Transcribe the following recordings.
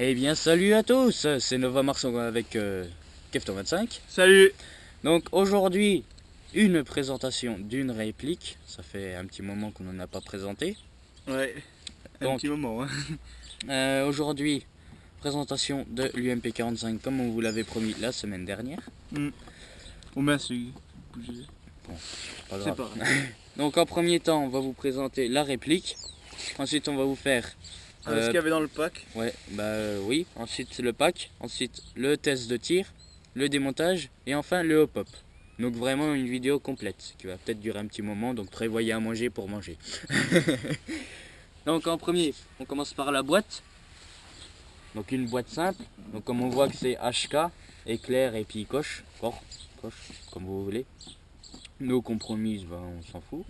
Eh bien salut à tous, c'est Nova Marson avec Kefton25. Salut. Donc aujourd'hui, une présentation d'une réplique. Ça fait un petit moment qu'on n'en a pas présenté. Ouais, un Donc, petit moment. Hein. Aujourd'hui, présentation de l'UMP 45 comme on vous l'avait promis la semaine dernière. On met celui bouger. Bon, pas C'est grave. pas grave. Donc en premier temps, on va vous présenter la réplique. Ensuite, on va vous faire... Ce qu'il y avait dans le pack. Ouais, oui. Ensuite le pack, ensuite le test de tir, le démontage et enfin le hop-up. Donc vraiment une vidéo complète qui va peut-être durer un petit moment, donc prévoyez à manger pour manger. Donc en premier, on commence par la boîte. Donc une boîte simple. Donc comme on voit que c'est HK, éclair et puis coche, comme vous voulez. No compromise, on s'en fout.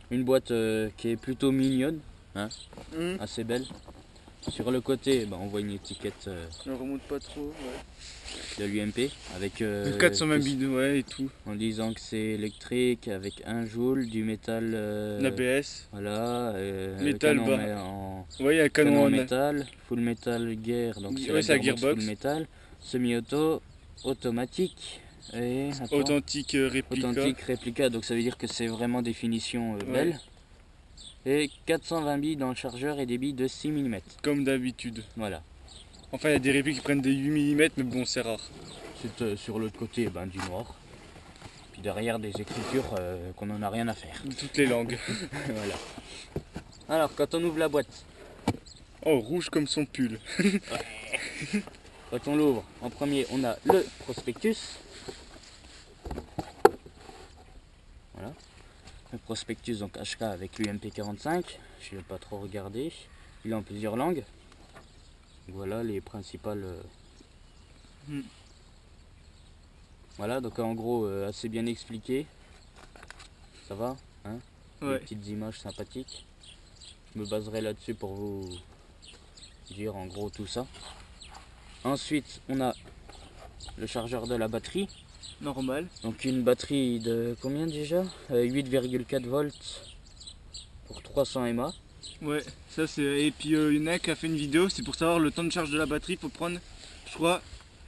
Une boîte qui est plutôt mignonne. Hein, assez belle. Sur le côté, on voit une étiquette On remonte pas trop. Ouais. de l'UMP avec 420 bidons, ouais, et tout. en disant que c'est électrique avec 1 joule, du métal. ABS. Voilà. Métal canon bas. Ouais, il y a un canon canon en métal, full metal gear, donc ouais, c'est la gearbox. full metal, semi-auto, automatique et Authentique réplica. Authentique réplica, donc ça veut dire que c'est vraiment des finitions belles. Et 420 billes dans le chargeur et des billes de 6 mm. Comme d'habitude. Voilà. Enfin, il y a des répliques qui prennent des 8 mm, mais bon, c'est rare. C'est sur l'autre côté du noir. Puis derrière des écritures qu'on n'en a rien à faire. De toutes les langues. Voilà. Alors, quand on ouvre la boîte, Oh, rouge comme son pull. quand on l'ouvre, en premier, on a le prospectus. Voilà. Le prospectus, donc HK avec l'UMP 45. Je ne vais pas trop regarder. Il est en plusieurs langues. Voilà les principales. Voilà, donc en gros, assez bien expliqué. Ça va, hein? Ouais. Des petites images sympathiques. Je me baserai là-dessus pour vous dire en gros tout ça. Ensuite, on a le chargeur de la batterie. Normal. Donc une batterie de combien déjà 8,4 volts pour 300 mAh. Ouais, ça c'est. Et puis il y en a qui a fait une vidéo, c'est pour savoir le temps de charge de la batterie. Il faut prendre, je crois,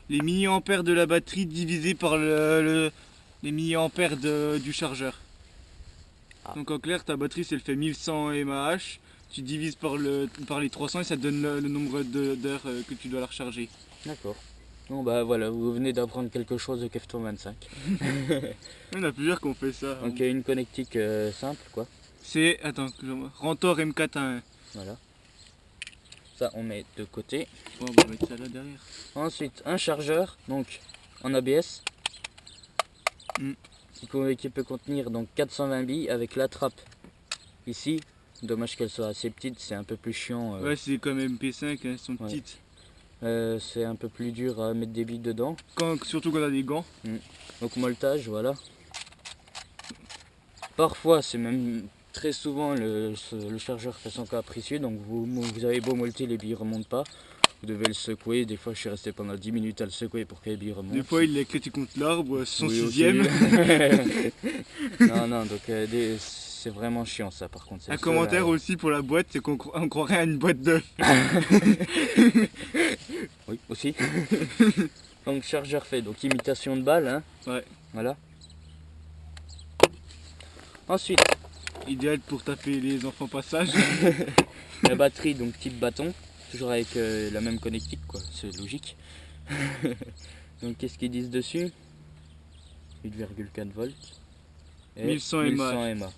les milliampères de la batterie divisé par les milliampères du chargeur. Donc en clair, ta batterie, si elle fait 1100 mAh, tu divises par les 300 et ça te donne le nombre d'heures que tu dois la recharger. D'accord. Bon voilà, vous venez d'apprendre quelque chose de Kefton 25. Il y en a plusieurs qui ont fait ça. Donc il y a une connectique simple quoi. C'est, attends, Rantor M4A1. Voilà. Ça on met de côté. Bon, on va mettre ça là derrière. Ensuite un chargeur, donc en ABS. Qui peut contenir donc 420 billes avec la trappe ici. Dommage qu'elle soit assez petite, c'est un peu plus chiant. Ouais, c'est comme MP5, hein, elles sont petites. C'est un peu plus dur à mettre des billes dedans. Surtout quand on a des gants. Donc moltage, voilà. Parfois, c'est même très souvent le chargeur fait son capricieux, donc vous avez beau molter, les billes remontent pas. Vous devez le secouer. Des fois, je suis resté pendant 10 minutes à le secouer pour que les billes remontent. Des fois, il est critique contre l'arbre, son oui, 6ème. non, donc c'est vraiment chiant ça par contre. Un commentaire aussi pour la boîte, c'est qu'on croirait à une boîte d'œufs. Oui, aussi. Donc chargeur fait, donc imitation de balle, hein. Ouais. Voilà. Ensuite, idéal pour taper les enfants passage. la batterie, donc type bâton, toujours avec la même connectique, quoi, c'est logique. Donc qu'est-ce qu'ils disent dessus? 8,4 volts. Et 1100 mAh.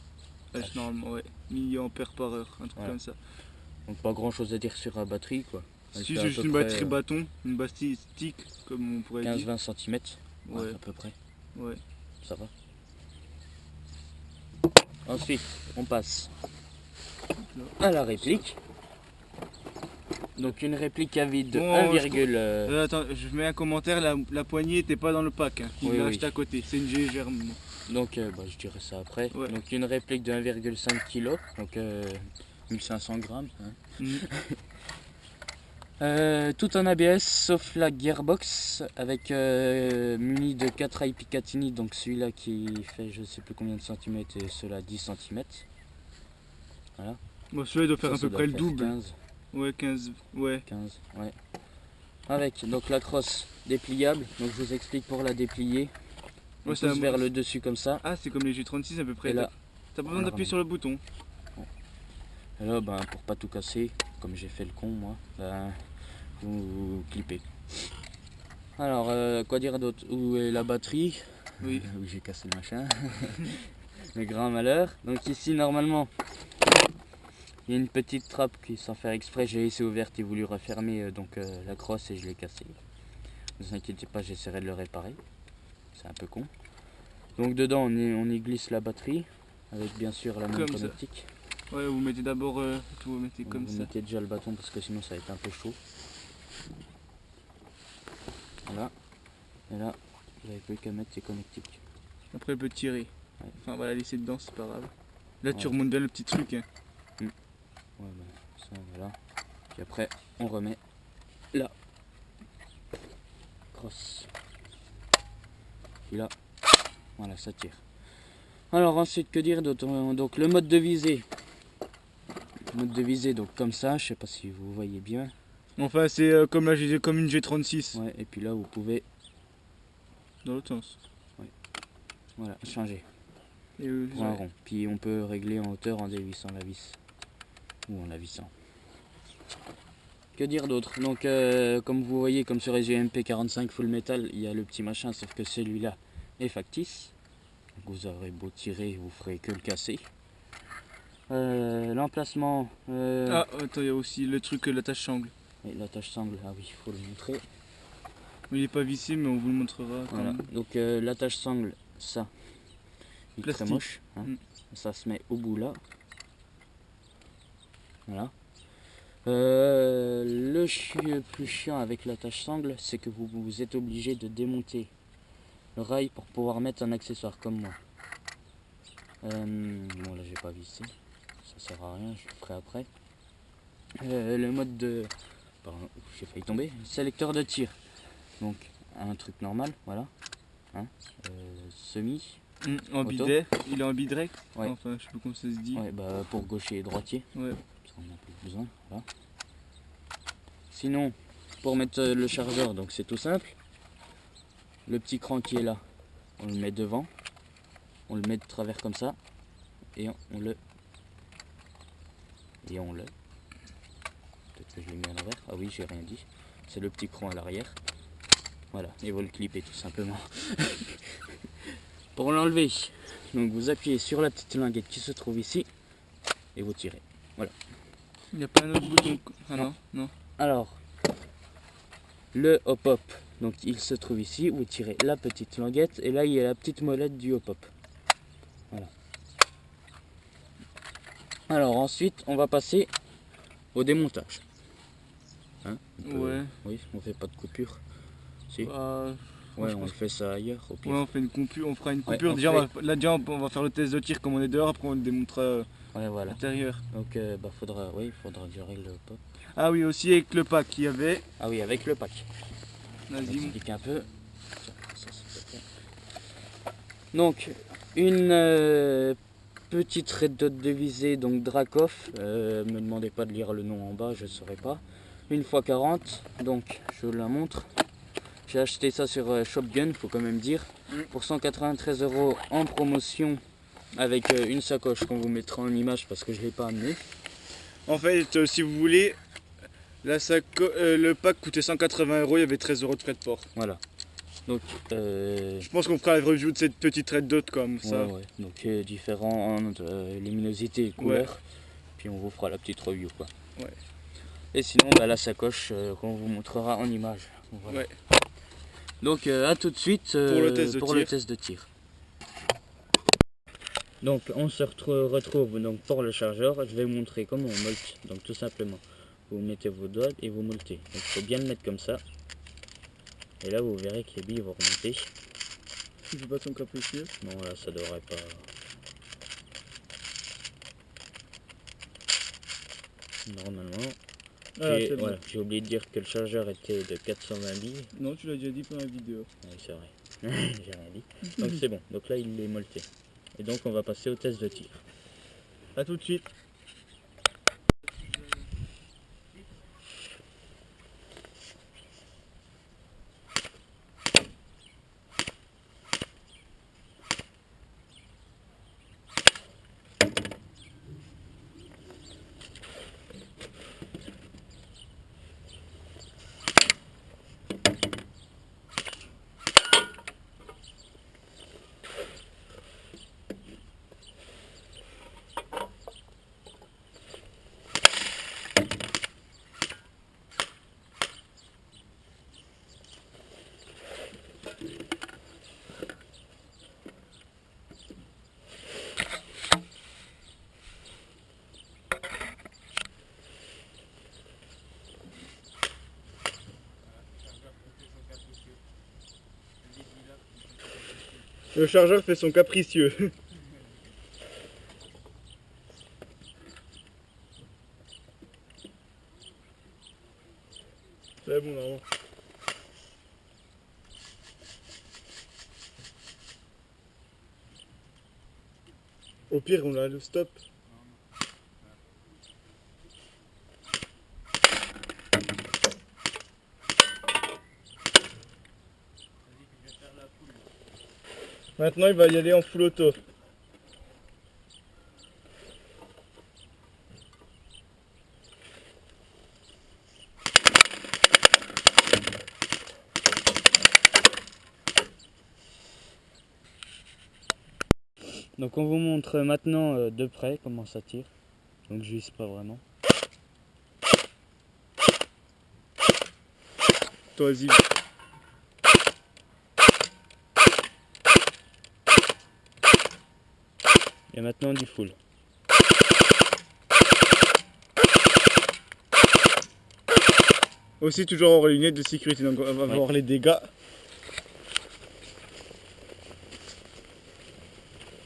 Normalement, ouais. Milliampères par heure, un truc comme ça. Donc pas grand chose à dire sur la batterie, quoi. Si c'est juste une batterie bâton, une batterie stick, comme on pourrait dire. 15-20 cm, ouais, à peu près. Ouais. Ça va. Ensuite, on passe à la réplique. Donc une réplique à vide de 1, attends, je mets un commentaire, la poignée n'était pas dans le pack, hein. Il l'a acheté à côté, c'est une légère. Donc je dirai ça après. Ouais. Donc une réplique de 1,5 kg, donc 1500 grammes. Hein. Tout en ABS sauf la gearbox avec muni de 4 rails Picatinny, donc celui-là qui fait je sais plus combien de centimètres et celui-là 10 cm. Voilà. Bon, celui-là doit faire à peu près le double. 15. Ouais, 15. Ouais. 15, ouais. Avec donc la crosse dépliable. Donc je vous explique pour la déplier. On Ouais, pousse vers le dessus comme ça. Ah, c'est comme les G36 à peu près. Et là, t'as pas besoin d'appuyer sur le bouton. Et là, ben, pour pas tout casser, comme j'ai fait le con moi, ben, vous clippez. Alors, quoi dire d'autre? Où est la batterie? Oui. Où j'ai cassé le machin. Le grand malheur. Donc ici, normalement, il y a une petite trappe qui, sans faire exprès, j'ai laissé ouverte et voulu refermer la crosse et je l'ai cassée. Ne vous inquiétez pas, j'essaierai de le réparer. C'est un peu con. Donc dedans, on y glisse la batterie, avec bien sûr la montre optique. Ouais, vous mettez d'abord, vous mettez comme ça. Vous mettez déjà le bâton parce que sinon ça va être un peu chaud. Voilà. Et là, vous n'avez plus qu'à mettre ces connectiques. Après, elle peut tirer. Ouais. Enfin, on va la laisser dedans, c'est pas grave. Là, tu Ouais. remontes bien le petit truc. Hein. Ouais, ben, ça, voilà. Puis après, on remet la crosse. Puis là, voilà, ça tire. Alors ensuite, que dire d'autre? Donc le mode de visée. Le mode de visée, donc comme ça, je sais pas si vous voyez bien. Enfin, c'est comme là, j'ai comme une G36. Ouais, et puis là, vous pouvez, Dans l'autre sens. voilà, changer. Et Pour un rond. Puis on peut régler en hauteur en dévissant la vis. Ou en la vissant. Que dire d'autre? Donc comme vous voyez, comme sur les UMP45 Full Metal, il y a le petit machin, sauf que celui-là est factice. Donc vous aurez beau tirer, vous ferez que le casser. L'emplacement... Ah, attends, il y a aussi le truc, l'attache sangle. Et l'attache sangle, ah oui, il faut le montrer. Il n'est pas vissé, mais on vous le montrera quand Voilà. même. Donc l'attache sangle, ça, il est très Plastique. moche. Hein. Ça se met au bout là. Voilà. Le plus chiant avec l'attache sangle, c'est que vous êtes obligé de démonter le rail pour pouvoir mettre un accessoire comme moi. Bon là j'ai pas vissé, ça sert à rien, je le ferai après. Le mode de... Pardon, j'ai failli tomber. Sélecteur de tir. Donc un truc normal, voilà. Hein, semi. En Auto. bidet, il est en bidirect. Ouais. Enfin, je sais pas comment ça se dit. Ouais, bah, pour gaucher et droitier. Ouais. Parce qu'on en a plus besoin. Voilà. Sinon, pour mettre le chargeur, donc c'est tout simple. Le petit cran qui est là, on le met devant. On le met de travers comme ça. Et on le... Peut-être que je l'ai mis à l'envers. Ah oui, j'ai rien dit. C'est le petit cran à l'arrière. Voilà, et vous le clippez tout simplement. Pour l'enlever, donc vous appuyez sur la petite linguette qui se trouve ici. Et vous tirez. Voilà. Il n'y a pas un autre bouton. Ah non, non. Alors, le hop-hop, donc il se trouve ici, vous tirez la petite languette et là il y a la petite molette du hop-hop. Voilà. Alors ensuite, on va passer au démontage. Hein, Ouais. Oui, on fait pas de coupure. Si. Ouais, on le fait ça ailleurs au pire. Ouais, on fait une coupure, on fera une Ouais, coupure. on Déjà, fait- là, déjà, on va faire le test de tir comme on est dehors, après on le démontrera Ouais, à voilà. l'intérieur. Donc faudra que je règle le hop-hop. Ah oui, aussi avec le pack qu'il y avait. Ah oui, avec le pack. Vas-y. J'explique un peu. Ça, c'est pas fait. Donc, une petite red dot de visée, donc Dracoff. Me demandez pas de lire le nom en bas, je ne saurais pas. 1x40, donc je vous la montre. J'ai acheté ça sur Shopgun, faut quand même dire, pour 193 € en promotion, avec une sacoche qu'on vous mettra en image parce que je ne l'ai pas amené. En fait, si vous voulez, le pack coûtait 180 €, il y avait 13 € de frais de port. Voilà. Donc, Je pense qu'on fera la review de cette petite red dot comme ça. ouais. Donc différentes luminosités et couleurs. Puis on vous fera la petite review quoi. Ouais. Et sinon bah, la sacoche qu'on vous montrera en image. Voilà. Ouais. Donc à tout de suite pour le test de tir. Donc on se retrouve donc pour le chargeur. Je vais vous montrer comment on molte. Donc tout simplement, vous mettez vos doigts et vous moltez. Donc il faut bien le mettre comme ça. Et là vous verrez que les billes vont remonter. Tu fais pas ton capricieux? Non là ça devrait pas. Normalement. Voilà, j'ai oublié de dire que le chargeur était de 420 billes. Non, tu l'as déjà dit pendant la vidéo. Oui, c'est vrai. J'ai rien dit. Donc c'est bon. Donc là, il est molleté. Et donc, on va passer au test de tir. A tout de suite. Le chargeur fait son capricieux. C'est bon, normalement. Au pire, on a le stop. Maintenant, il va y aller en full auto. Donc on vous montre maintenant de près comment ça tire. Donc je vise pas vraiment. Toi, vas-y. Et maintenant du full. Aussi toujours avoir les lunettes de sécurité, donc on va voir les dégâts.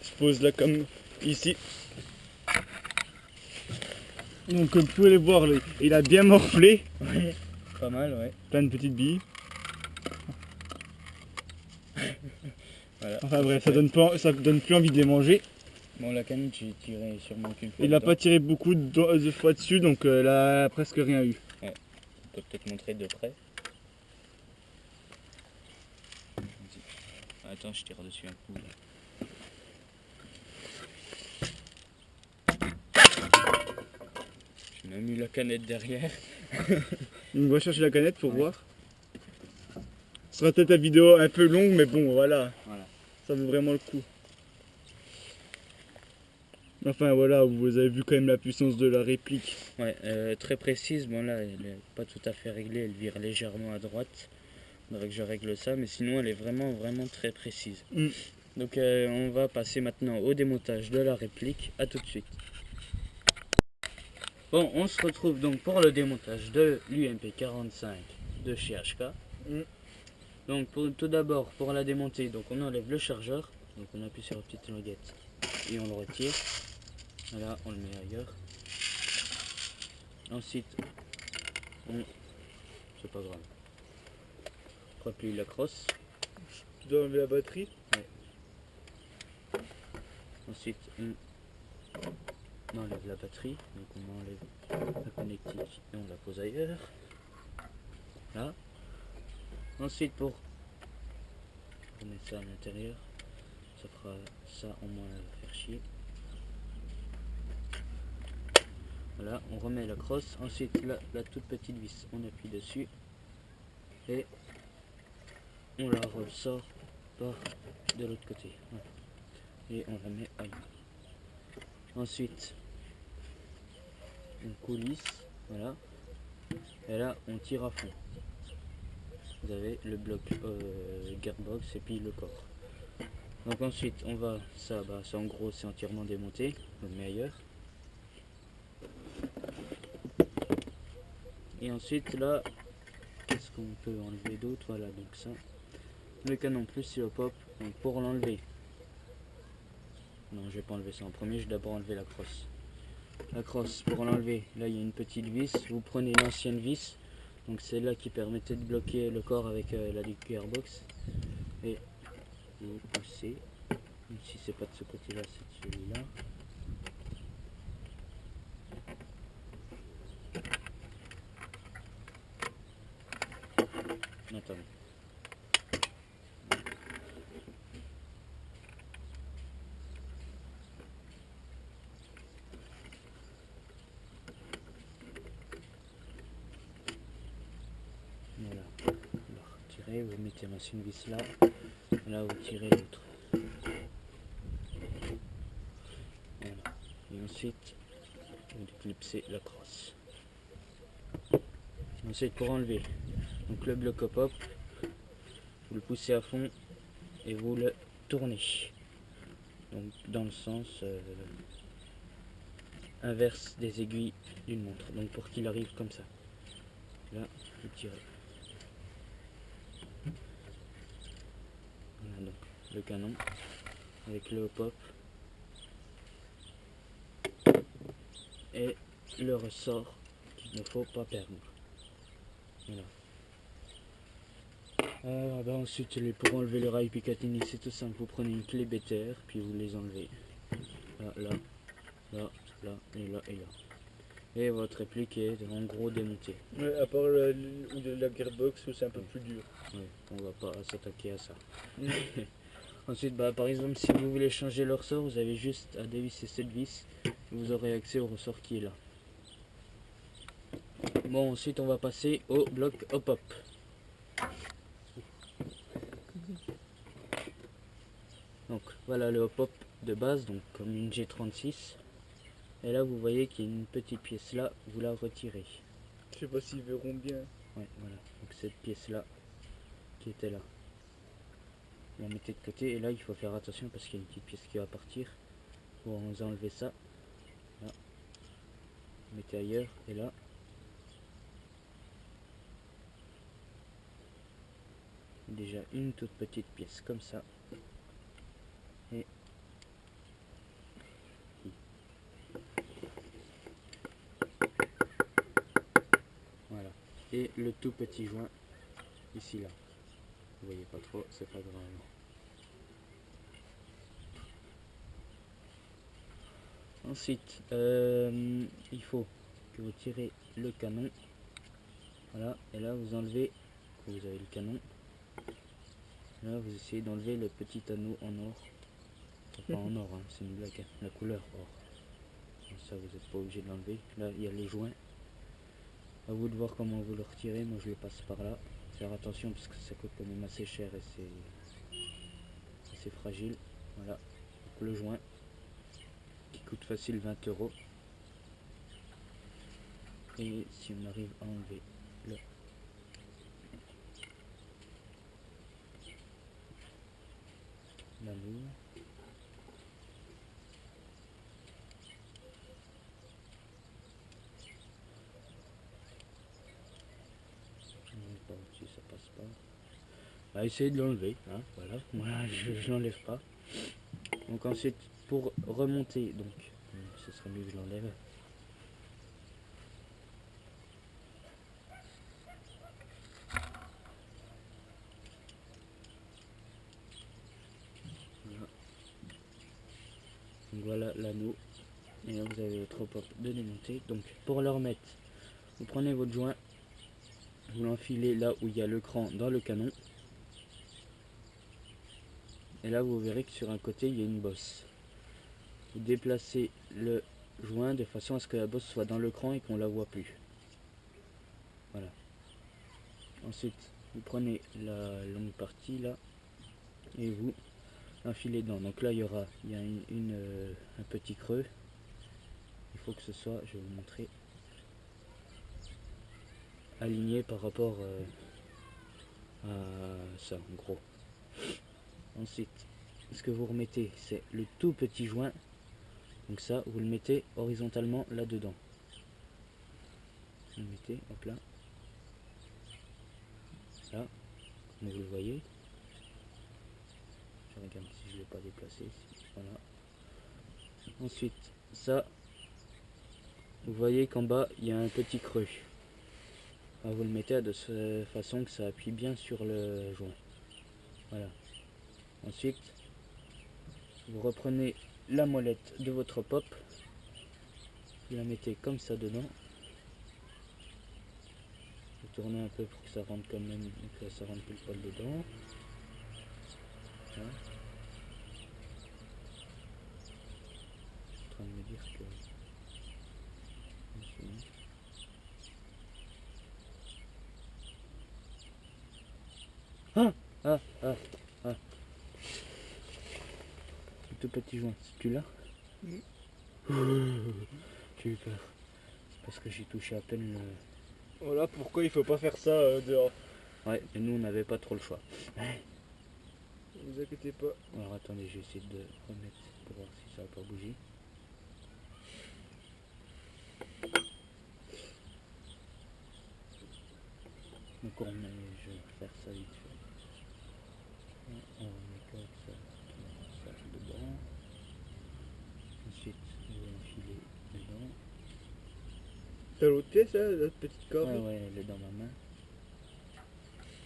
Je pose là comme ici. Donc comme vous pouvez le voir, il a bien morflé. Ouais, pas mal, ouais. Plein de petites billes. Voilà. Enfin bref, ça donne plus envie de les manger. Bon, la canne, j'ai tiré sûrement qu'une fois. Il n'a dedans. pas tiré beaucoup de fois dessus, donc là, presque rien eu. On peut peut-être montrer de près. Attends, je tire dessus un coup. J'ai même eu la canette derrière. On va chercher la canette pour voir. Ce sera peut-être la vidéo un peu longue, mais bon, voilà. Ça vaut vraiment le coup. Enfin voilà, vous avez vu quand même la puissance de la réplique. Ouais, très précise. Bon là, elle n'est pas tout à fait réglée. Elle vire légèrement à droite. Il faudrait que je règle ça, mais sinon elle est vraiment très précise. Donc on va passer maintenant au démontage de la réplique. À tout de suite. Bon, on se retrouve donc pour le démontage de l'UMP 45 de chez HK. Donc tout d'abord, pour la démonter, donc on enlève le chargeur. Donc on appuie sur la petite languette et on le retire. Voilà, on le met ailleurs. Ensuite, c'est pas grave. On replie la crosse. Tu dois enlever la batterie. Ouais. Ensuite, on enlève la batterie. Donc on enlève la connectique et on la pose ailleurs. Là. Ensuite, pour remettre ça à l'intérieur, ça fera ça au moins à faire chier. Voilà, on remet la crosse. Ensuite, la toute petite vis, on appuie dessus et on la ressort par de l'autre côté. Voilà. Et on la met ailleurs. Ensuite, on coulisse, voilà. Et là, on tire à fond. Vous avez le bloc gearbox et puis le corps. Donc ensuite, on va, ça en gros, c'est entièrement démonté. On le met ailleurs. Et ensuite là, qu'est-ce qu'on peut enlever d'autre? Voilà, donc ça, le canon plus le pop. Donc pour l'enlever, non, je vais pas enlever ça en premier, je vais d'abord enlever la crosse. La crosse, pour l'enlever, là il y a une petite vis. Vous prenez une ancienne vis, donc c'est là qui permettait de bloquer le corps avec la gearbox, et vous poussez. Même si c'est pas de ce côté-là, c'est de celui-là. Attendez. Voilà. Vous la retirez, vous mettez l'ancienne vis là. Là, vous tirez l'autre. Voilà. Et ensuite, vous déclipsez la crosse. Ensuite, pour enlever donc le bloc pop, vous le poussez à fond et vous le tournez. Donc dans le sens inverse des aiguilles d'une montre. Donc pour qu'il arrive comme ça. Là, vous tirez. Voilà, donc le canon avec le hop-hop et le ressort qu'il ne faut pas perdre. Voilà. Ensuite, pour enlever le rail Picatinny, c'est tout simple. Vous prenez une clé BTR, puis vous les enlevez. Là, là, là, et là, et là. Et votre réplique est en gros démontée. Ouais, à part la gearbox où c'est un peu plus dur. Ouais, on va pas s'attaquer à ça. Ensuite, par exemple, si vous voulez changer le ressort, vous avez juste à dévisser cette vis. Vous aurez accès au ressort qui est là. Bon, ensuite, on va passer au bloc hop-hop. Donc, voilà le hop-hop de base, donc comme une G36. Et là, vous voyez qu'il y a une petite pièce là, vous la retirez. Je sais pas s'ils verront bien. Ouais, voilà. Donc cette pièce-là, qui était là, vous la mettez de côté. Et là, il faut faire attention parce qu'il y a une petite pièce qui va partir. Vous enlevez ça. Là. Vous mettez ailleurs. Et là. Déjà une toute petite pièce comme ça. Et voilà. Et le tout petit joint ici là. Vous voyez pas trop, c'est pas grave. Ensuite, il faut que vous tirez le canon. Voilà, et là vous enlevez, quand vous avez le canon, là vous essayez d'enlever le petit anneau en or. Enfin, pas en or, hein, c'est une blague, hein, la couleur or. Ça vous n'êtes pas obligé de l'enlever. Là il y a le joint. À vous de voir comment vous le retirez. Moi je le passe par là. Faire attention parce que ça coûte quand même assez cher et c'est fragile. Voilà, donc le joint qui coûte facile 20 €. Et si on arrive à enlever l'anneau, par dessus ça passe pas. Essayez de l'enlever, hein, voilà, moi je l'enlève pas. Donc ensuite pour remonter, donc ce serait mieux que je l'enlève. Voilà. Donc voilà l'anneau. Et là vous avez votre hop-hop de démonter. Donc pour le remettre, vous prenez votre joint, vous l'enfilez là où il y a le cran dans le canon. Et là vous verrez que sur un côté il y a une bosse. Vous déplacez le joint de façon à ce que la bosse soit dans le cran et qu'on la voit plus. Voilà. Ensuite vous prenez la longue partie là et vous l'enfilez dedans. Donc là il y a un petit creux. Il faut que ce soit, je vais vous montrer, aligné par rapport à ça en gros. Ensuite, ce que vous remettez, c'est le tout petit joint. Donc ça, vous le mettez horizontalement là-dedans. Vous le mettez, hop là. Là, comme vous le voyez. Je regarde si je ne l'ai pas déplacé. Voilà. Ensuite, ça, vous voyez qu'en bas, il y a un petit creux. Alors, vous le mettez de cette façon que ça appuie bien sur le joint. Voilà. Ensuite, vous reprenez la molette de votre pop, vous la mettez comme ça dedans, vous tournez un peu pour que ça rentre quand même, que ça rentre pile poil dedans. Voilà. Je suis en train de me dire que tout petit joint, c'est tu là. J'ai eu peur. C'est parce que j'ai touché à peine le... Voilà pourquoi il faut pas faire ça dehors. Ouais, et nous on n'avait pas trop le choix. Ne vous inquiétez pas. Alors attendez, je vais essayer de remettre pour voir si ça va pas bouger. Donc je vais faire ça vite fait. On remet comme ça. T'as l'autre pièce là, l'autre petite corde? Ouais, elle est dans ma main.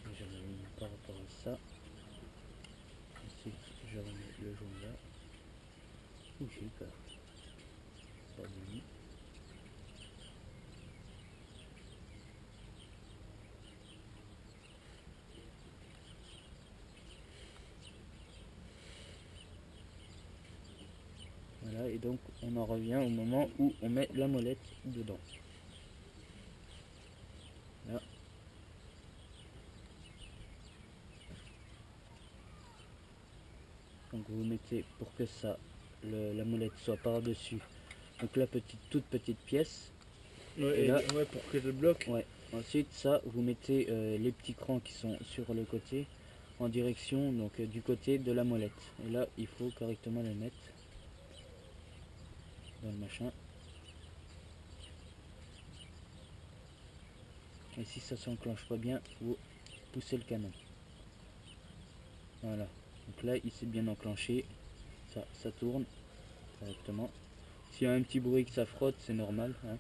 Je remets par rapport à ça. Ensuite, je remets le jaune là. Ouh, j'ai eu peur. Ça a mis. Voilà, et donc on en revient au moment où on met la molette dedans. Là. Donc vous mettez pour que ça, la molette soit par-dessus. Donc la toute petite pièce. Ouais, et là, ouais, pour que je bloque. Ouais. Ensuite ça, vous mettez les petits crans qui sont sur le côté en direction donc du côté de la molette. Et là, il faut correctement les mettre dans le machin. Et si ça s'enclenche pas bien, vous poussez le canon. Voilà. Donc là, il s'est bien enclenché. Ça tourne correctement. S'il y a un petit bruit que ça frotte, c'est normal. Hein.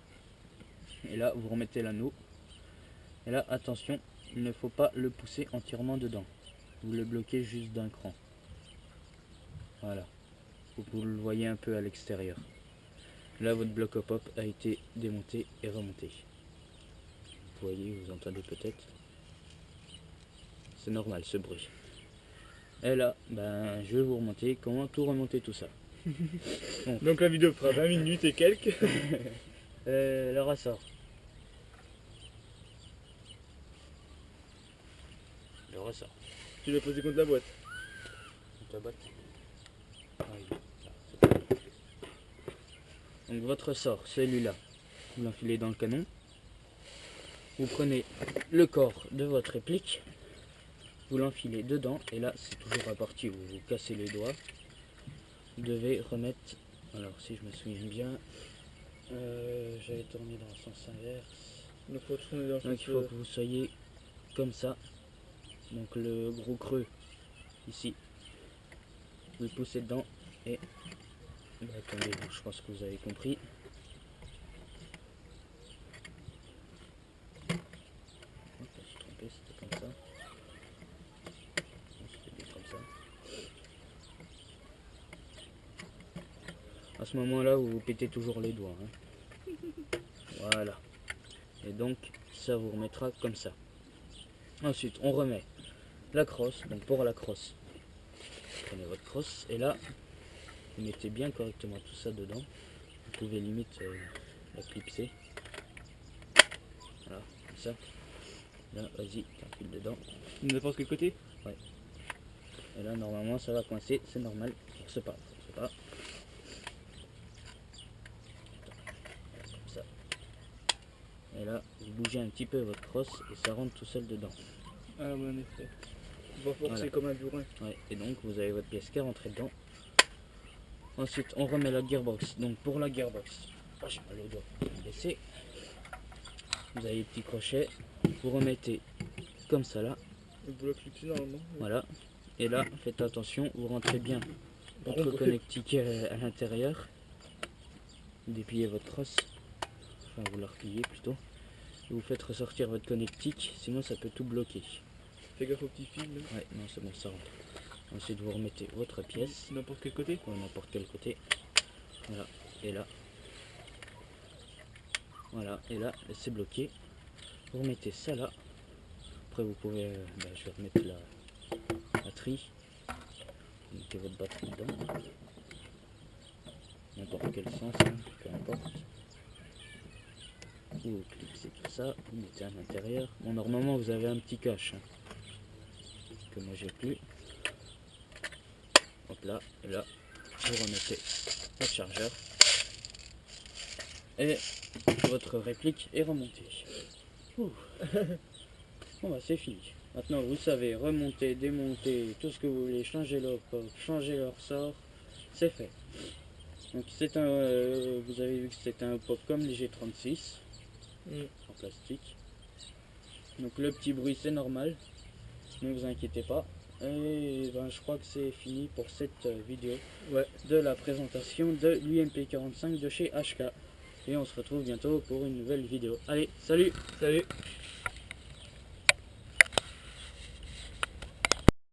Et là, vous remettez l'anneau. Et là, attention, il ne faut pas le pousser entièrement dedans. Vous le bloquez juste d'un cran. Voilà. Vous le voyez un peu à l'extérieur. Là, votre bloc hop a été démonté et remonté. Vous voyez, vous entendez peut-être. C'est normal ce bruit. Et là, ben, je vais vous remonter comment tout remonter tout ça. Donc la vidéo fera 20 minutes et quelques. Le ressort. Le ressort. Tu l'as posé contre la boîte. Contre la boîte. Ah, oui. Là, donc votre ressort, celui-là, vous l'enfilez dans le canon. Vous prenez le corps de votre réplique, vous l'enfilez dedans, et là c'est toujours la partie où vous cassez les doigts. Vous devez remettre, alors si je me souviens bien, j'avais tourné dans le sens inverse. Donc il faut que vous soyez comme ça. Donc le gros creux ici, vous le poussez dedans et attendez, je pense que vous avez compris. Je me suis trompé, c'était comme ça. C'était bien comme ça. À ce moment-là, vous pétez toujours les doigts. Hein. Voilà. Et donc, ça vous remettra comme ça. Ensuite, on remet la crosse. Donc pour la crosse, prenez votre crosse et là, vous mettez bien correctement tout ça dedans. Vous pouvez limite la clipser. Voilà, comme ça. Là, vas-y, t'enfiles dedans. N'importe quel côté. Ouais. Et là, normalement, ça va coincer, c'est normal. Force pas, force pas. Comme ça. Et là, vous bougez un petit peu votre crosse et ça rentre tout seul dedans. Ah oui, en effet. On va forcer Voilà. comme un burin. Ouais, et donc vous avez votre pièce qui est rentrée dedans. Ensuite, on remet la gearbox. Donc pour la gearbox, oh, j'ai mal au doigt, laissez. Vous avez les petits crochets, vous remettez comme ça là. Le bloc dessus normalement. Voilà. Et là, faites attention, vous rentrez bien votre connectique à l'intérieur. Vous dépliez votre crosse, enfin vous la repliez plutôt. Et vous faites ressortir votre connectique, sinon ça peut tout bloquer. Fais gaffe au petit fil. Ouais, non c'est bon, ça rentre. Ensuite vous remettez votre pièce. N'importe quel côté. Ouais, n'importe quel côté. Voilà, et là. Voilà, et là, c'est bloqué. Vous remettez ça là. Après vous pouvez, je vais remettre la batterie. Vous mettez votre batterie dedans. N'importe quel sens, hein, peu importe. Vous clipsez tout ça, vous mettez à l'intérieur. Bon, normalement vous avez un petit cache. Hein, que moi j'ai plus. Hop là, et là, vous remettez votre chargeur. Et votre réplique est remontée. Bon bah c'est fini. Maintenant vous savez remonter, démonter, tout ce que vous voulez, changer le pop, changer le ressort, c'est fait. Donc c'est un, vous avez vu que c'est un pop comme les G36 en plastique. Donc le petit bruit c'est normal, ne vous inquiétez pas. Et ben, je crois que c'est fini pour cette vidéo de la présentation de l'UMP45 de chez HK. Et on se retrouve bientôt pour une nouvelle vidéo. Allez, salut! Salut.